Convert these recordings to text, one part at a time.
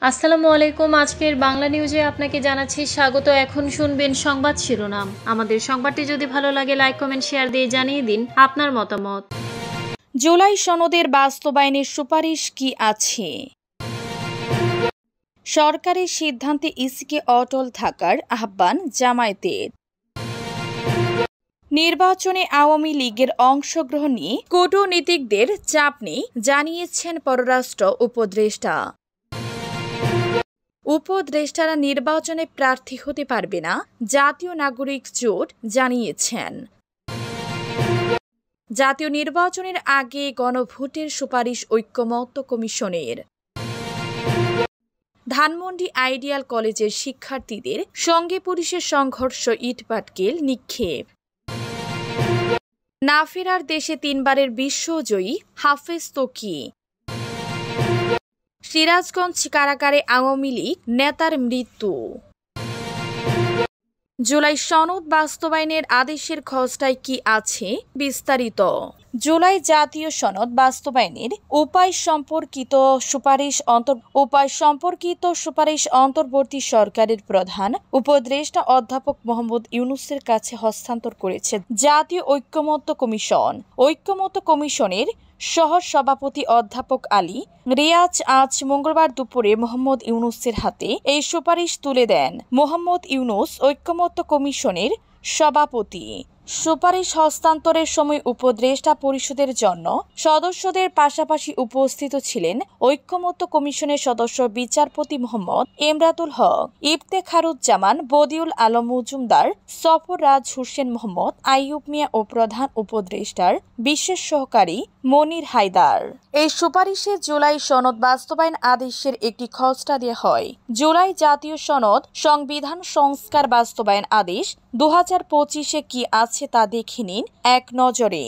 আসসালামু আলাইকুম। আজকের বাংলা নিউজে আপনাকে জানাচ্ছি স্বাগত। এখন শুনবেন সংবাদ শিরোনাম। আমাদের সংবাদটি যদি ভালো লাগে লাইক কমেন্ট শেয়ার দিয়ে জানিয়ে দিন আপনার মতামত। জুলাই সনদের বাস্তবায়নের সুপারিশ কি আছে? সরকারের সিদ্ধান্তে ইসিকে অটল থাকার আহ্বান জামায়াতের। নির্বাচনে আওয়ামী লীগের অংশগ্রহণ নিয়ে কূটনীতিকদের চাপ নেই জানিয়েছেন পররাষ্ট্র উপদেষ্টা। উপদেষ্টারা নির্বাচনে প্রার্থী হতে পারবে না জাতীয় নাগরিক জোট জানিয়েছেন। জাতীয় নির্বাচনের আগে গণভোটের সুপারিশ ঐক্যমত্য কমিশনের। ধানমন্ডি আইডিয়াল কলেজের শিক্ষার্থীদের সঙ্গে পুলিশের সংঘর্ষ, ইটপাটকেল নিক্ষেপ। না ফেরার দেশে 3 বারের বিশ্বজয়ী হাফেজ তকি। সিরাজগঞ্জ কারাগারে আওয়ামী লীগ নেতার মৃত্যু। জুলাই সনদ বাস্তবায়নের আদেশের খসড়ায় কি আছে বিস্তারিত। জুলাই জাতীয় সনদ বাস্তবায়নের উপায় সম্পর্কিত সুপারিশ অন্তর্বর্তী সরকারের প্রধান উপদেষ্টা অধ্যাপক মোহাম্মদ ইউনূসের কাছে হস্তান্তর করেছে জাতীয় ঐক্যমত্য কমিশন। ঐক্যমত্য কমিশনের সহ সভাপতি অধ্যাপক আলী রিয়াজ আজ মঙ্গলবার দুপুরে মোহাম্মদ ইউনূসের হাতে এই সুপারিশ তুলে দেন। মোহাম্মদ ইউনূস ঐক্যমত্য কমিশনের সভাপতি। সুপারিশ হস্তান্তরের সময় উপদেষ্টা পরিষদের জন্য সদস্যদের পাশাপাশি উপস্থিত ছিলেন ঐক্যমত্য কমিশনের সদস্য বিচারপতি মোহাম্মদ এমরাতুল হক, ইফতেখারুজ্জামান, বদিউল আলম মজুমদার, সফররাজ হোসেন, মোহাম্মদ আইয়ুব মিয়া ও প্রধান উপদেষ্টার বিশেষ সহকারী মনির হায়দার। এই সুপারিশে জুলাই সনদ বাস্তবায়ন আদেশের একটি খসড়া দেওয়া হয়। জুলাই জাতীয় সনদ সংবিধান সংস্কার বাস্তবায়ন আদেশ 2025-এ কি আছে তা দেখে নিন এক নজরে।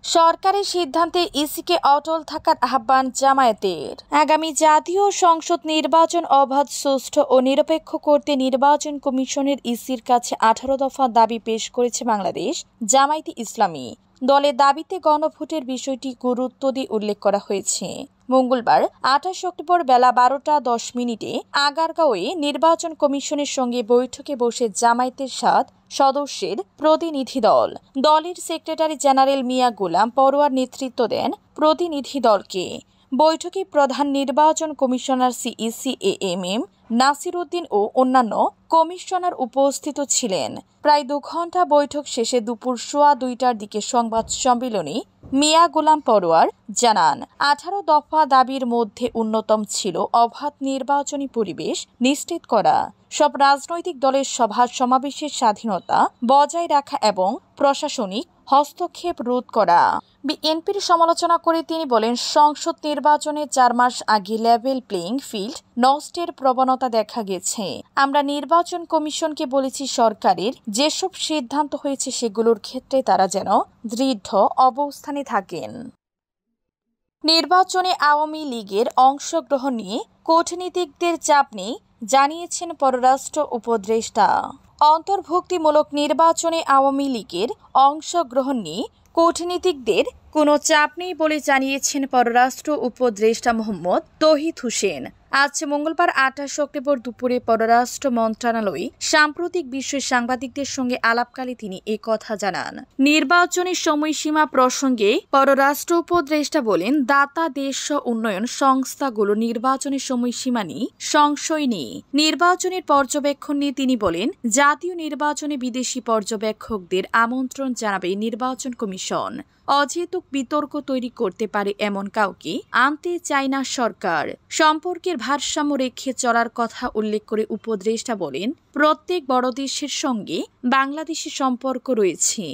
সরকারের সিদ্ধান্তে ইসিকে অটল থাকার আহ্বান জামায়াতের। আগামী জাতীয় সংসদ নির্বাচন অবাধ, সুষ্ঠু ও নিরপেক্ষ করতে নির্বাচন কমিশনের ইসির কাছে 18 দফা দাবি পেশ করেছে বাংলাদেশ জামায়াতে ইসলামী। দলের দাবিতে গণভোটের বিষয়টি গুরুত্ব দিয়ে উল্লেখ করা হয়েছে। মঙ্গলবার 28 অক্টোবর বেলা 12:10 আগারগাঁওয়ে নির্বাচন কমিশনের সঙ্গে বৈঠকে বসে জামায়াতের 7 সদস্যের প্রতিনিধি দল। দলের সেক্রেটারি জেনারেল মিয়া গোলাম পরোয়ার নেতৃত্ব দেন প্রতিনিধি দলকে। বৈঠকে প্রধান নির্বাচন commissioner CEC AMM Nasir Uddin ও অন্যান্য কমিশনার উপস্থিত ছিলেন। প্রায় 2 ঘণ্টা বৈঠক শেষে দুপুর 2:15টার দিকে সংবাদ সম্মেলনে মিয়া গোলাম পরোয়ার জানান, 18 দফা দাবির মধ্যে অন্যতম ছিল অবাধ নির্বাচনী পরিবেশ নিশ্চিত করা, সব রাজনৈতিক দলের সভা সমাবেশের স্বাধীনতা বজায় রাখা এবং প্রশাসনিক হস্তক্ষেপ রোধ করা। বিএনপির সমালোচনা করে তিনি বলেন, সংসদ নির্বাচনে 4 মাস আগে লেভেল প্লেইং ফিল্ড নষ্টের প্রবণতা দেখা গেছে। আমরা নির্বাচন কমিশনকে বলেছি সরকারের যেসব সিদ্ধান্ত হয়েছে সেগুলোর ক্ষেত্রে তারা যেন দৃঢ় অবস্থানে থাকেন। নির্বাচনে আওয়ামী লীগের অংশগ্রহণ নিয়ে কূটনীতিকদের চাপ নেই জানিয়েছেন পররাষ্ট্র উপদেষ্টা। অন্তর্ভুক্তিমূলক নির্বাচনে আওয়ামী লীগের অংশগ্রহণ নিয়ে কূটনীতিকদের কোনো চাপ নেই বলে জানিয়েছেন পররাষ্ট্র উপদেষ্টা মোহাম্মদ তৌহিদ হোসেন। আজ মঙ্গলবার 28 অক্টোবর দুপুরে পররাষ্ট্র মন্ত্রণালয়ে সাম্প্রতিক বিষয়ে সাংবাদিকদের সঙ্গে আলাপকালে তিনি এ কথা জানান। নির্বাচনের সময়সীমা প্রসঙ্গে পররাষ্ট্র উপদেষ্টা বলেন, দাতা দেশ উন্নয়ন সংস্থাগুলো নির্বাচনের সময়সীমা নিয়ে সংশয় নেই। নির্বাচনের পর্যবেক্ষণ নিয়ে তিনি বলেন, জাতীয় নির্বাচনে বিদেশি পর্যবেক্ষকদের আমন্ত্রণ জানাবে নির্বাচন কমিশন। অযৌক্তিক বিতর্ক তৈরি করতে পারে এমন কাউকে আনতে চায় না সরকার। সম্পর্কের ভারসাম্য রেখে চলার কথা উল্লেখ করে উপদেষ্টা বলেন, প্রত্যেক বড় দেশের সঙ্গে বাংলাদেশের সম্পর্ক রয়েছে।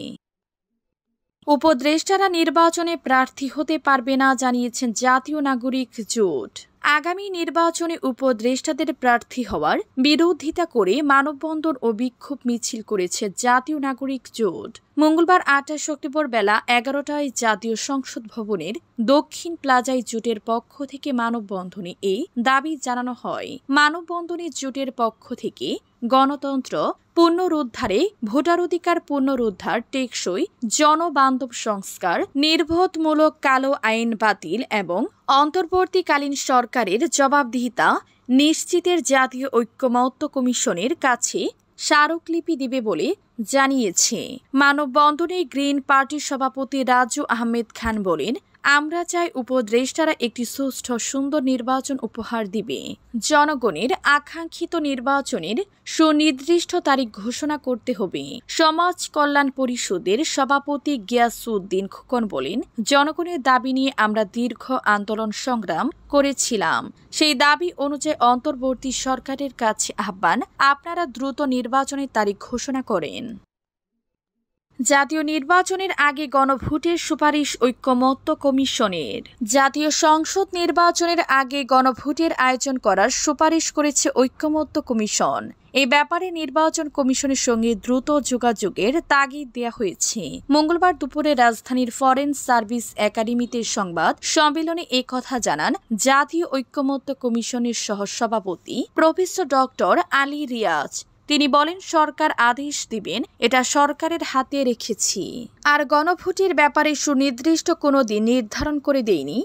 উপদেষ্টারা নির্বাচনে প্রার্থী হতে পারবে না জানিয়েছেন জাতীয় নাগরিক জোট। আগামী নির্বাচনে উপদেষ্টাদের প্রার্থী হওয়ার বিরোধিতা করে মানববন্ধন ও বিক্ষোভ মিছিল করেছে জাতীয় নাগরিক জোট। মঙ্গলবার ২৮ অক্টোবর বেলা ১১টায় জাতীয় সংসদ ভবনের দক্ষিণ প্লাজায় জোটের পক্ষ থেকে মানববন্ধনে এই দাবি জানানো হয়। মানববন্ধনে জোটের পক্ষ থেকে গণতন্ত্র পুনরুদ্ধারে, ভোটাধিকার পুনরুদ্ধার, টেকসই জনবান্ধব সংস্কার, নির্বোধমূলক কালো আইন বাতিল এবং অন্তর্বর্তীকালীন সরকারের জবাবদিহিতা নিশ্চিতের জাতীয় ঐক্যমত্য কমিশনের কাছে স্মারকলিপি দিবে বলে জানিয়েছে। মানববন্ধনে গ্রিন পার্টির সভাপতি রাজু আহমেদ খান বলেন, আমরা চাই উপদেষ্টারা একটি সুষ্ঠু সুন্দর নির্বাচন উপহার দিবে। জনগণের আকাঙ্ক্ষিত নির্বাচনের সুনির্দিষ্ট তারিখ ঘোষণা করতে হবে। সমাজ কল্যাণ পরিষদের সভাপতি গিয়াসউদ্দিন খোকন বলেন, জনগণের দাবি নিয়ে আমরা দীর্ঘ আন্দোলন সংগ্রাম করেছিলাম। সেই দাবি অনুযায়ী অন্তর্বর্তী সরকারের কাছে আহ্বান, আপনারা দ্রুত নির্বাচনের তারিখ ঘোষণা করেন। জাতীয় নির্বাচনের আগে গণভোটের সুপারিশ ঐক্যমত্য কমিশনের। জাতীয় সংসদ নির্বাচনের আগে গণভোটের আয়োজন করার সুপারিশ করেছে ঐক্যমত্য কমিশন। এই ব্যাপারে নির্বাচন কমিশনের সঙ্গে দ্রুত যোগাযোগের তাগিদ দেওয়া হয়েছে। মঙ্গলবার দুপুরে রাজধানীর ফরেন সার্ভিস একাডেমিতে সংবাদ সম্মেলনে এ কথা জানান জাতীয় ঐক্যমত্য কমিশনের সহসভাপতি প্রফেসর ডক্টর আলী রিয়াজ। তিনি বলেন, সরকার আদেশ দিবেন, এটা সরকারের হাতে রেখেছি। আর গণভোটের ব্যাপারে সুনির্দিষ্ট কোনো দিন নির্ধারণ করে দেয়নি।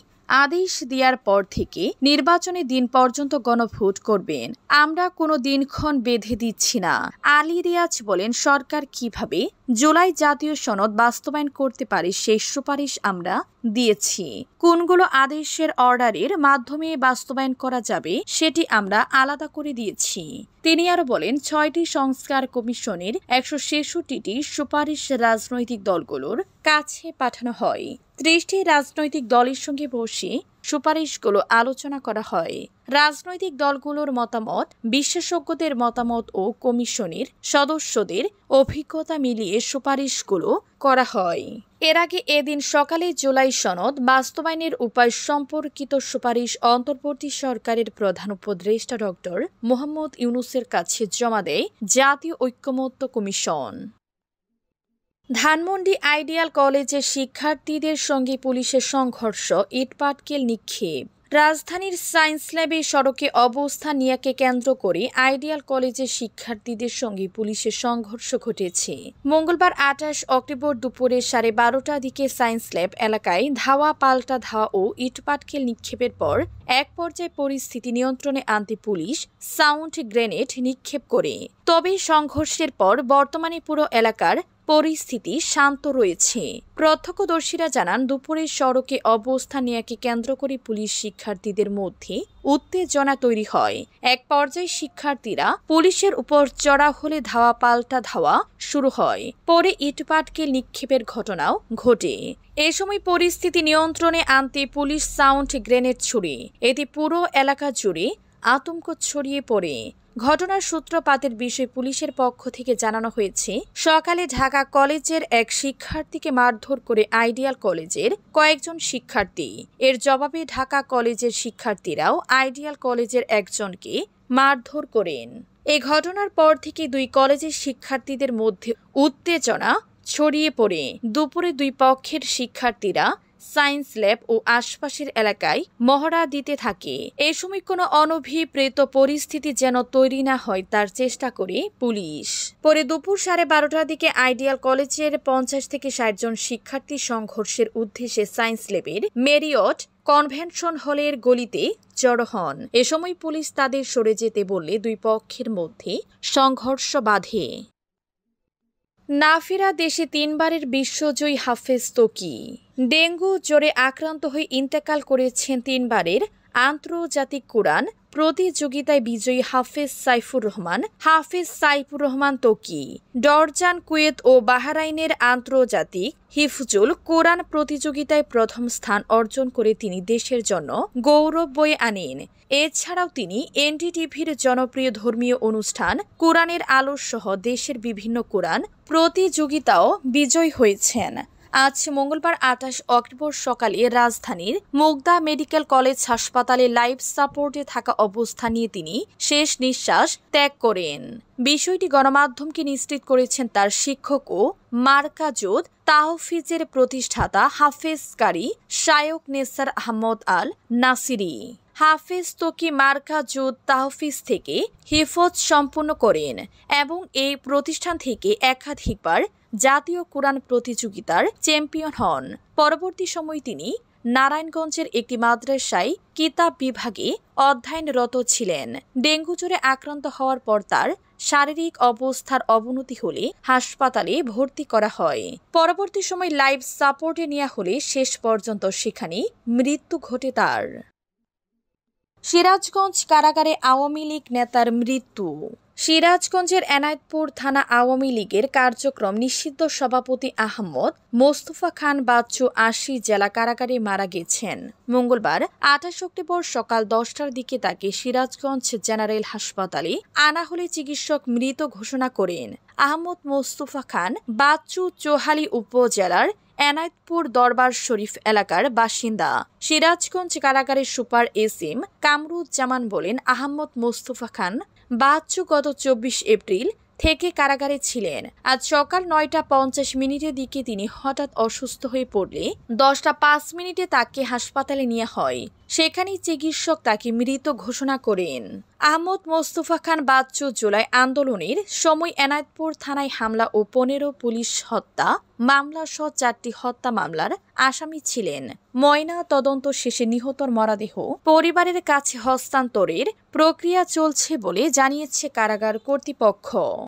আদেশ দেওয়ার পর থেকে নির্বাচনের দিন পর্যন্ত গণভোট করবেন। আমরা কোনো দিনক্ষণ বেঁধে দিচ্ছি না। আলী রিয়াজ বলেন, সরকার কিভাবে জুলাই জাতীয় সনদ বাস্তবায়ন করতে পারে সেই সুপারিশ আমরা দিয়েছি। কোনগুলো আদেশের অর্ডারের মাধ্যমে বাস্তবায়ন করা যাবে সেটি আমরা আলাদা করে দিয়েছি। তিনি আরো বলেন, 6টি সংস্কার কমিশনের 166টি সুপারিশ রাজনৈতিক দলগুলোর কাছে পাঠানো হয়। 30টি রাজনৈতিক দলের সঙ্গে বসে সুপারিশগুলো আলোচনা করা হয়। রাজনৈতিক দলগুলোর মতামত, বিশেষজ্ঞদের মতামত ও কমিশনের সদস্যদের অভিজ্ঞতা মিলিয়ে সুপারিশগুলো করা হয়। এর আগে এদিন সকালে জুলাই সনদ বাস্তবায়নের উপায় সম্পর্কিত সুপারিশ অন্তর্বর্তী সরকারের প্রধান উপদেষ্টা ডক্টর মোহাম্মদ ইউনূসের কাছে জমা দেয় জাতীয় ঐক্যমত্য কমিশন। ধানমন্ডি আইডিয়াল কলেজের শিক্ষার্থীদের সঙ্গে পুলিশের সংঘর্ষ, ইটপাটকেল নিক্ষেপ। রাজধানীর সায়েন্স ল্যাবে সড়কে অবস্থান নেওয়াকে কেন্দ্র করে আইডিয়াল কলেজের শিক্ষার্থীদের সঙ্গে পুলিশের সংঘর্ষ ঘটেছে। মঙ্গলবার ২৮ অক্টোবর দুপুরে 12:30 দিকে সায়েন্স ল্যাব এলাকায় ধাওয়া পাল্টা ধাওয়া ও ইটপাটকেল নিক্ষেপের পর এক পর্যায়ে পরিস্থিতি নিয়ন্ত্রণে আনতে পুলিশ সাউন্ড গ্রেনেড নিক্ষেপ করে। তবে সংঘর্ষের পর বর্তমানে পুরো এলাকার পরিস্থিতি শান্ত রয়েছে। প্রত্যক্ষদর্শীরা জানান, দুপুরে সড়কে অবস্থান নেওয়াকে কেন্দ্র করে পুলিশ শিক্ষার্থীদের মধ্যে উত্তেজনা তৈরি হয়। এক পর্যায়ে শিক্ষার্থীরা পুলিশের উপর চড়া হলে ধাওয়া পাল্টা ধাওয়া শুরু হয়। পরে ইটপাটকেল নিক্ষেপের ঘটনাও ঘটে। এ সময় পরিস্থিতি নিয়ন্ত্রণে আনতে পুলিশ সাউন্ড গ্রেনেড ছুড়ে। এতে পুরো এলাকা জুড়ে আতঙ্ক ছড়িয়ে পড়ে। ঘটনার সূত্রপাতের বিষয়ে পুলিশের পক্ষ থেকে জানানো হয়েছে, সকালে ঢাকা কলেজের এক শিক্ষার্থীকে মারধর করে আইডিয়াল কলেজের কয়েকজন শিক্ষার্থী। এর জবাবে ঢাকা কলেজের শিক্ষার্থীরাও আইডিয়াল কলেজের একজনকে মারধর করেন। এ ঘটনার পর থেকে দুই কলেজের শিক্ষার্থীদের মধ্যে উত্তেজনা ছড়িয়ে পড়ে। দুপুরে দুই পক্ষের শিক্ষার্থীরা সায়েন্স ল্যাব ও আশপাশের এলাকায় মহড়া দিতে থাকে। এ সময় কোনো অনভিপ্রেত পরিস্থিতি যেন তৈরি না হয় তার চেষ্টা করে পুলিশ। পরে দুপুর 12:30 দিকে আইডিয়াল কলেজের 50 থেকে 60 জন শিক্ষার্থী সংঘর্ষের উদ্দেশ্যে সায়েন্স ল্যাবের মেরিয়ট কনভেনশন হলের গলিতে জড়ো হন। এ সময় পুলিশ তাদের সরে যেতে বললে দুই পক্ষের মধ্যে সংঘর্ষ বাধে। না ফেরা দেশে 3বারের বিশ্বজয়ী হাফেজ তোকি। ডেঙ্গু জ্বরে আক্রান্ত হয়ে ইন্তেকাল করেছেন 3বারের আন্তর্জাতিক কুরআন প্রতিযোগিতায় বিজয়ী হাফেজ সাইফুর রহমান তোকি। জর্ডান, কুয়েত ও বাহরাইনের আন্তর্জাতিক হিফজুল কোরআন প্রতিযোগিতায় প্রথম স্থান অর্জন করে তিনি দেশের জন্য গৌরব বয়ে আনেন। এছাড়াও তিনি এনডিটিভির জনপ্রিয় ধর্মীয় অনুষ্ঠান কোরআনের আলো সহ দেশের বিভিন্ন কোরআন প্রতিযোগিতাও বিজয়ী হয়েছেন। আজ মঙ্গলবার ২৮ অক্টোবর সকালে রাজধানীর মুগদা মেডিকেল কলেজ হাসপাতালে লাইফ সাপোর্টে থাকা অবস্থা নিয়ে তিনি শেষ নিঃশ্বাস ত্যাগ করেন। বিষয়টি গণমাধ্যমকে নিশ্চিত করেছেন তার শিক্ষক ও মারকাজুদ তাহফিজের প্রতিষ্ঠাতা হাফেজ কারি শায়ক নেসার আহমদ আল নাসিরি। হাফেজ তকি মারকাজুদ তাহফিজ থেকে হিফজ সম্পন্ন করেন এবং এই প্রতিষ্ঠান থেকে একাধিকবার জাতীয় কোরআন প্রতিযোগিতার চ্যাম্পিয়ন হন। পরবর্তী সময়ে তিনি নারায়ণগঞ্জের একটি মাদ্রাসায় কিতাব বিভাগে অধ্যয়নরত ছিলেন। ডেঙ্গু জ্বরে আক্রান্ত হওয়ার পর তার শারীরিক অবস্থার অবনতি হলে হাসপাতালে ভর্তি করা হয়। পরবর্তী সময় লাইফ সাপোর্টে নেওয়া হলে শেষ পর্যন্ত সেখানে মৃত্যু ঘটে তার। সিরাজগঞ্জ কারাগারে আওয়ামী লীগ নেতার মৃত্যু। সিরাজগঞ্জের এনায়েতপুর থানা আওয়ামী লীগের কার্যক্রম নিষিদ্ধ সভাপতি আহমদ মোস্তফা খান বাচ্চু ৮০ জেলা কারাগারে মারা গেছেন। মঙ্গলবার ২৮ অক্টোবর সকাল ১০টার দিকে তাকে সিরাজগঞ্জ জেনারেল হাসপাতালে আনা হলে চিকিৎসক মৃত ঘোষণা করেন। আহমদ মোস্তফা খান বাচ্চু চৌহালি উপজেলার এনায়েতপুর দরবার শরীফ এলাকার বাসিন্দা। সিরাজগঞ্জ কারাগারের সুপার এসএম কামরুজ্জামান বলেন, আহমদ মোস্তফা খান বাচ্চু গত ২৪ এপ্রিল থেকে কারাগারে ছিলেন। আজ সকাল ৯টা ৫০ দিকে তিনি হঠাৎ অসুস্থ হয়ে পড়লে ১০টা ৫ তাকে হাসপাতালে নেওয়া হয়। সেখানেই চিকিৎসক তাকে মৃত ঘোষণা করেন। আহমদ মোস্তফা খান বাচ্চু জুলাই আন্দোলনের সময় এনায়েতপুর থানায় হামলা ও ১৫ পুলিশ হত্যা মামলা সহ ৪টি হত্যা মামলার আসামি ছিলেন। ময়না তদন্ত শেষে নিহতর মরদেহ পরিবারের কাছে হস্তান্তরের প্রক্রিয়া চলছে বলে জানিয়েছে কারাগার কর্তৃপক্ষ।